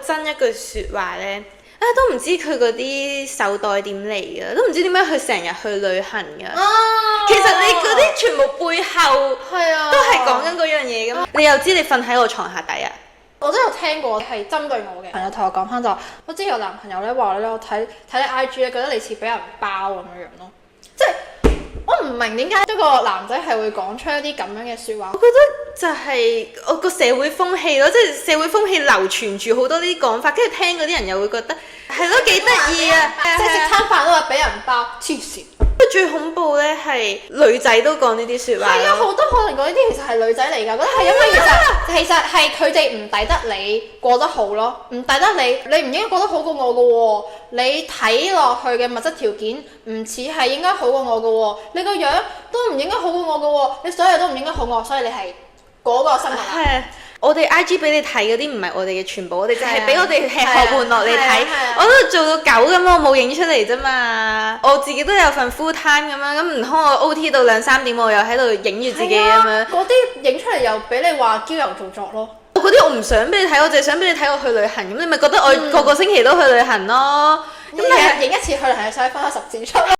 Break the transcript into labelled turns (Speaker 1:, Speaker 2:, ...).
Speaker 1: 憎一句説話咧，都唔知佢嗰啲手袋點嚟嘅，都唔知點解佢成日去旅行嘅。其實你嗰啲全部背後都係講緊嗰樣嘢㗎嘛。你又知你瞓喺我床下底啊？
Speaker 2: 我都有聽過係針對我嘅朋友同我講翻就話，我之前有男朋友咧話咧，我睇你 IG 咧，覺得你似俾人包咁樣樣咯，即係我唔明點解一個男仔係會講出一啲咁樣嘅説話。
Speaker 1: 我覺得就係我個社會風氣咯，即係社會風氣流傳住好多呢啲講法，跟住聽嗰啲人又會覺得係咯幾得意啊！
Speaker 2: 即係食餐飯都話俾人包，黐線！
Speaker 1: 最恐怖咧係女仔都講呢啲説話。
Speaker 2: 係啊，好多可能講呢啲其實係女仔嚟㗎，覺得係因為其實係佢哋唔抵得你過得好咯，唔抵得你唔應該過得好過我㗎喎。你睇落去嘅物質條件唔似係應該好過我㗎喎，你個樣都唔應該好過我㗎喎，你所有都唔應該好過我，所以你係嗰個生物啦。
Speaker 1: 係。我哋 IG 俾你睇嗰啲唔係我哋嘅全部，我哋就係俾我哋吃喝玩樂你睇。我都做到狗咁，我冇影出嚟啫嘛。我自己都有份 full time 咁樣，咁唔通我 OT 到2-3點，我又喺度影住自己咁樣。
Speaker 2: 嗰啲影出嚟又俾你話嬌柔造作咯。
Speaker 1: 嗰啲我唔想俾你睇，我淨係想俾你睇我去旅行。咁你咪覺得我個個星期都去旅行咯。
Speaker 2: 咁你影一次去旅行，使分開10次出。